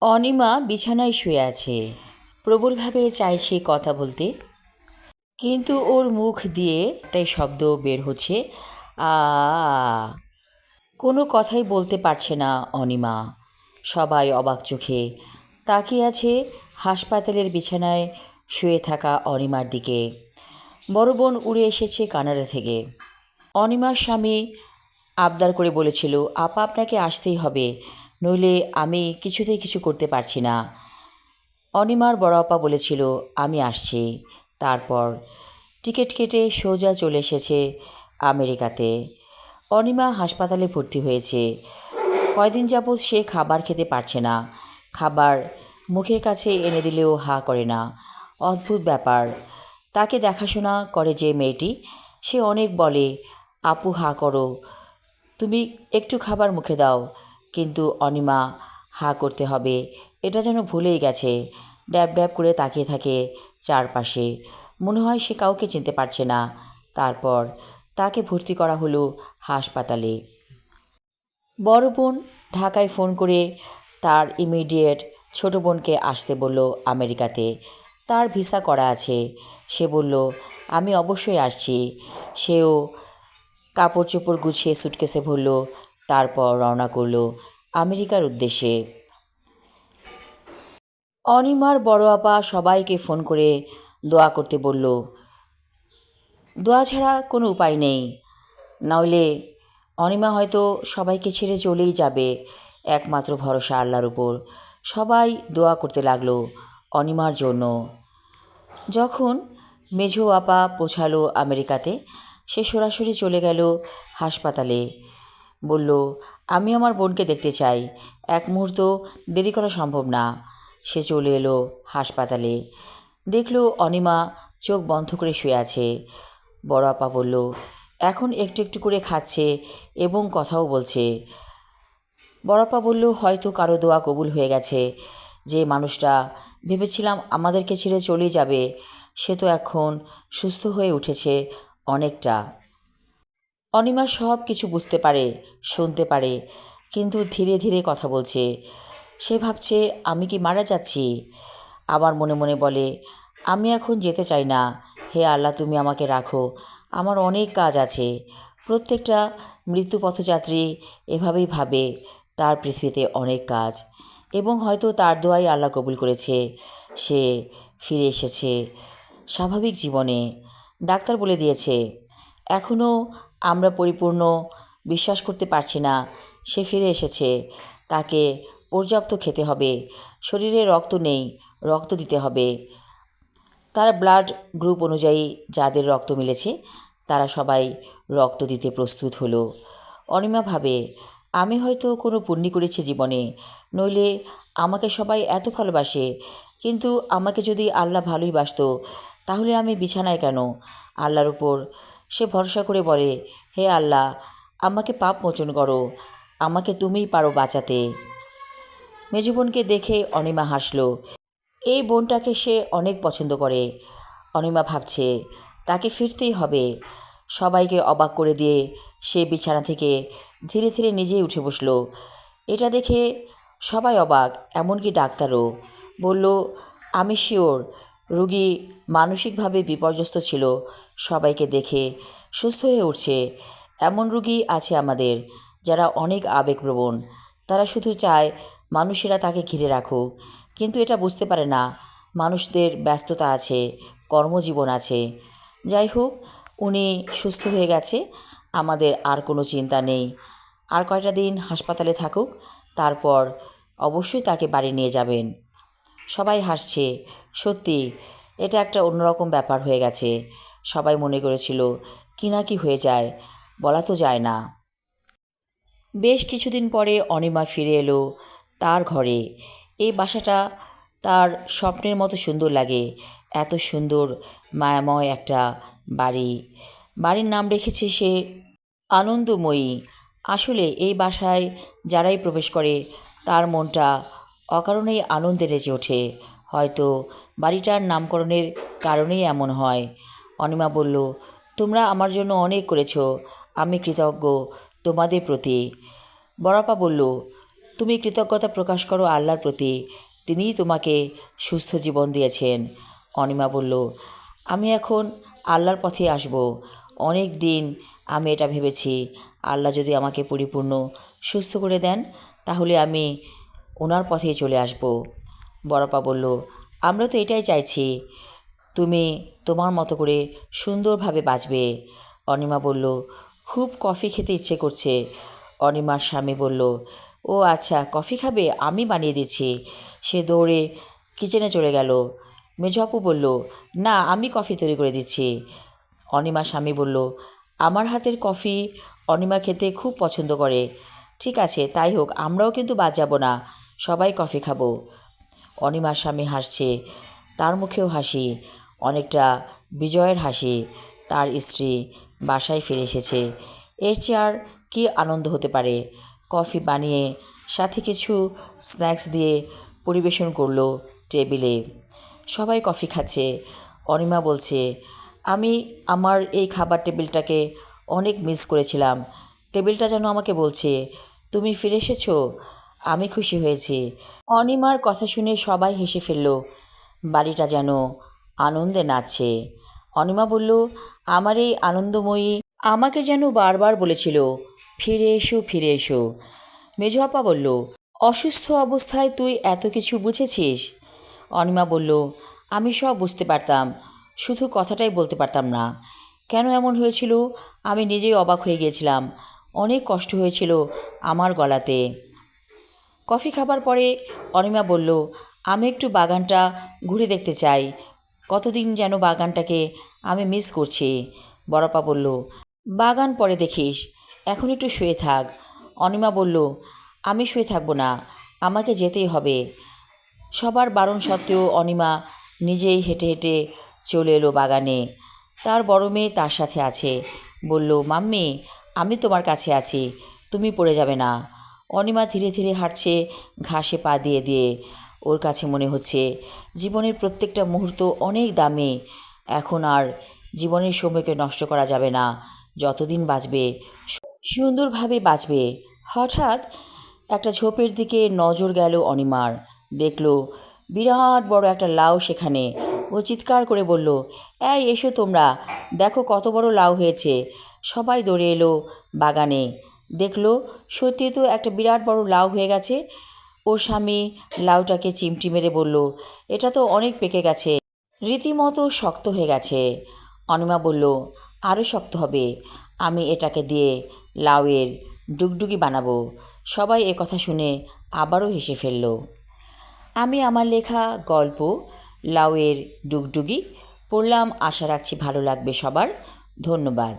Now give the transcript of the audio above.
অনিমা বিছানায় শুয়ে আছে, প্রবলভাবে চাইছে কথা বলতে, কিন্তু ওর মুখ দিয়ে একটাই শব্দ বের হচ্ছে, আ। কোনো কথাই বলতে পারছে না অনিমা। সবাই অবাক চোখে তাকিয়ে আছে হাসপাতালের বিছানায় শুয়ে থাকা অনিমার দিকে। বড় বোন উড়ে এসেছে কানাডা থেকে। অনিমার স্বামী আবদার করে বলেছিল, আপা আপনাকে আসতেই হবে, নইলে আমি কিছুতেই কিছু করতে পারছি না। অনিমার বড় আপা বলেছিল, আমি আসছি। তারপর টিকিট কেটে সোজা চলে এসেছে আমেরিকাতে। অনিমা হাসপাতালে ভর্তি হয়েছে। কয়দিন যাবৎ সে খাবার খেতে পারছে না। খাবার মুখের কাছে এনে দিলেও হা করে না। অদ্ভুত ব্যাপার। তাকে দেখাশোনা করে যে মেয়েটি, সে অনেক বলে, আপু হা করো, তুমি একটু খাবার মুখে দাও। কিন্তু অনিমা হা করতে হবে এটা যেন ভুলেই গেছে। ড্যাব ড্যাব করে তাকিয়ে থাকে চারপাশে, মনে হয় সে কাউকে চিনতে পারছে না। তারপর তাকে ভর্তি করা হলো হাসপাতালে। বড় বোন ঢাকায় ফোন করে তার ইমিডিয়েট ছোট বোনকে আসতে বলল আমেরিকাতে। তার ভিসা করা আছে। সে বলল, আমি অবশ্যই আসছি। সেও কাপড় চোপড় গুছিয়ে সুটকেসে ভরল, তারপর রওনা করল আমেরিকার উদ্দেশ্যে। অনিমার বড় আপা সবাইকে ফোন করে দোয়া করতে বলল। দোয়া ছাড়া কোনো উপায় নেই, নইলে অনিমা হয়তো সবাইকে ছেড়ে চলেই যাবে। একমাত্র ভরসা আল্লাহর উপর। সবাই দোয়া করতে লাগলো অনিমার জন্য। যখন মেঝো আপা পৌঁছালো আমেরিকাতে, সে সরাসরি চলে গেল হাসপাতালে। বলল, আমি আমার বোনকে দেখতে চাই, এক মুহূর্ত দেরি করা সম্ভব না। সে চলে এলো হাসপাতালে। দেখল অনিমা চোখ বন্ধ করে শুয়ে আছে। বড় আপা বলল, এখন একটু একটু করে খাচ্ছে এবং কথাও বলছে। বড় আপা বলল, হয়তো কারো দোয়া কবুল হয়ে গেছে। যে মানুষটা ভেবেছিলাম আমাদেরকে ছেড়ে চলে যাবে, সে তো এখন সুস্থ হয়ে উঠেছে অনেকটা। অনিমা সব কিছু বুঝতে পারে, শুনতে পারে, কিন্তু ধীরে ধীরে কথা বলছে। সে ভাবছে, আমি কি মারা যাচ্ছি? আবার মনে মনে বলে, আমি এখন যেতে চাই না। হে আল্লাহ, তুমি আমাকে রাখো, আমার অনেক কাজ আছে। প্রত্যেকটা মৃত্যু পথযাত্রী এভাবেই ভাবে, তার পৃথিবীতে অনেক কাজ, এবং হয়তো তার দোয়াই আল্লাহ কবুল করেছে। সে ফিরে এসেছে স্বাভাবিক জীবনে। ডাক্তার বলে দিয়েছে, এখনও আমরা পরিপূর্ণ বিশ্বাস করতে পারছি না সে ফিরে এসেছে। তাকে পর্যাপ্ত খেতে হবে, শরীরে রক্ত নেই, রক্ত দিতে হবে। তার ব্লাড গ্রুপ অনুযায়ী যাদের রক্ত মিলেছে তারা সবাই রক্ত দিতে প্রস্তুত হলো। অনিমা ভাবে, আমি হয়তো কোনো পুণ্যি করেছি জীবনে, নইলে আমাকে সবাই এত ভালোবাসে। কিন্তু আমাকে যদি আল্লাহ ভালোই বাসতো, তাহলে আমি বিছানায় কেন? আল্লাহর উপর সে ভরসা করে বলে, হে আল্লাহ, আমাকে পাপ মোচন করো, আমাকে তুমিই পারো বাঁচাতে। মেজো বোনকে দেখে অনিমা হাসল। এই বোনটাকে সে অনেক পছন্দ করে। অনিমা ভাবছে, তাকে ফিরতেই হবে। সবাইকে অবাক করে দিয়ে সে বিছানা থেকে ধীরে ধীরে নিজেই উঠে বসল। এটা দেখে সবাই অবাক, এমনকি ডাক্তারও। বলল, আমি শিওর রোগী মানসিকভাবে বিপর্যস্ত ছিল। সবাইকে দেখে সুস্থ হয়ে উঠছে। এমন রোগী আছে আমাদের যারা অনেক আবেগপ্রবণ। তারা শুধু চায় মানুষেরা তাকে ঘিরে রাখুক, কিন্তু এটা বুঝতে পারে না মানুষদের ব্যস্ততা আছে, কর্মজীবন আছে। যাই হোক, উনি সুস্থ হয়ে গেছে, আমাদের আর কোনো চিন্তা নেই। আর কয়টা দিন হাসপাতালে থাকুক, তারপর অবশ্যই তাকে বাড়ি নিয়ে যাবেন। সবাই হাসছে। সত্যি এটা একটা অন্যরকম ব্যাপার হয়ে গেছে। সবাই মনে করেছিল কি না কি হয়ে যায়, বলা তো যায় না। বেশ কিছুদিন পরে অনিমা ফিরে এলো তার ঘরে। এই বাসাটা তার স্বপ্নের মতো সুন্দর লাগে। এত সুন্দর মায়াময় একটা বাড়ি। বাড়ির নাম রেখেছে সে আনন্দময়ী। আসলে এই বাসায় যারাই প্রবেশ করে তার মনটা অকারণেই আনন্দে রেজে ওঠে। হয়তো বাড়িটার নামকরণের কারণেই এমন হয়। অনিমা বলল, তোমরা আমার জন্য অনেক করেছো, আমি কৃতজ্ঞ তোমাদের প্রতি। বড়াপা বলল, তুমি কৃতজ্ঞতা প্রকাশ করো আল্লাহর প্রতি, তিনিই তোমাকে সুস্থ জীবন দিয়েছেন। অনিমা বলল, আমি এখন আল্লাহর পথে আসব। অনেক দিন আমি এটা ভেবেছি, আল্লাহ যদি আমাকে পরিপূর্ণ সুস্থ করে দেন তাহলে আমি ওনার পথেই চলে আসব। বড়পা বলল, আমরা তো এটাই চাইছি, তুমি তোমার মতো করে সুন্দরভাবে বাঁচবে। অনিমা বলল, খুব কফি খেতে ইচ্ছে করছে। অনিমার স্বামী বলল, ও আচ্ছা, কফি খাবে, আমি বানিয়ে দিচ্ছি। সে দৌড়ে কিচেনে চলে গেল। মেজো আপু বলল, না, আমি কফি তৈরি করে দিচ্ছি। অনিমার স্বামী বলল, আমার হাতের কফি অনিমা খেতে খুব পছন্দ করে। ঠিক আছে, তাই হোক, আমরাও কিন্তু বাদ যাব না, সবাই কফি খাবো। অনিমার স্বামী হাসছে, তার মুখেও হাসি, অনেকটা বিজয়ের হাসি। তার স্ত্রী বাসায় ফিরে এসেছে, এর চেয়ে আর কী আনন্দ হতে পারে। কফি বানিয়ে সাথে কিছু স্ন্যাক্স দিয়ে পরিবেশন করলো টেবিলে। সবাই কফি খাচ্ছে। অনিমা বলছে, আমি আমার এই খাবার টেবিলটাকে অনেক মিস করেছিলাম। টেবিলটা যেন আমাকে বলছে, তুমি ফিরে এসেছো, আমি খুশি হয়েছি। অনিমার কথা শুনে সবাই হেসে ফেলল। বাড়িটা যেন আনন্দে নাচছে। অনিমা বলল, আমার এই আনন্দময়ী আমাকে যেন বারবার বলেছিল, ফিরে এসো, ফিরে এসো। মেজো আপা বলল, অসুস্থ অবস্থায় তুই এত কিছু বুঝেছিস? অনিমা বলল, আমি সব বুঝতে পারতাম, শুধু কথাটাই বলতে পারতাম না। কেন এমন হয়েছিল আমি নিজেই অবাক হয়ে গিয়েছিলাম। অনেক কষ্ট হয়েছিল আমার গলাতে। কফি খাবার পরে অনিমা বলল, আমি একটু বাগানটা ঘুরে দেখতে চাই, কতদিন যেন বাগানটাকে আমি মিস করছি। বড়পা বলল, বাগান পরে দেখিস, এখন একটু শুয়ে থাক। অনিমা বলল, আমি শুয়ে থাকবো না, আমাকে যেতেই হবে। সবার বারণ সত্ত্বেও অনিমা নিজেই হেঁটে হেঁটে চলে এলো বাগানে। তার বড় মেয়ে তার সাথে আছে। বলল, মাম্মি, আমি তোমার কাছে আছি, তুমি পড়ে যাবে না। অনিমা ধীরে ধীরে হাঁটছে, ঘাসে পা দিয়ে দিয়ে। ওর কাছে মনে হচ্ছে জীবনের প্রত্যেকটা মুহূর্ত অনেক দামি। এখন আর জীবনের সময়কে নষ্ট করা যাবে না, যতদিন বাঁচবে সুন্দরভাবে বাঁচবে। হঠাৎ একটা ঝোপের দিকে নজর গেল অনিমার। দেখল বিরাট বড় একটা লাউ সেখানে। ও চিৎকার করে বলল, এই এসো তোমরা, দেখো কত বড় লাউ হয়েছে। সবাই দৌড়ে এলো বাগানে। দেখলো সত্যি তো একটা বিরাট বড় লাউ হয়ে গেছে। ওর স্বামী লাউটাকে চিমটি মেরে বলল, এটা তো অনেক পেকে গেছে, রীতিমতো শক্ত হয়ে গেছে। অনিমা বলল, আরও শক্ত হবে, আমি এটাকে দিয়ে লাউয়ের ডুগডুগি বানাবো। সবাই এ কথা শুনে আবারও হেসে ফেলল। আমি আমার লেখা গল্প লাউয়ের ডুগডুগি পড়লাম। আশা রাখছি ভালো লাগবে সবার। ধন্যবাদ।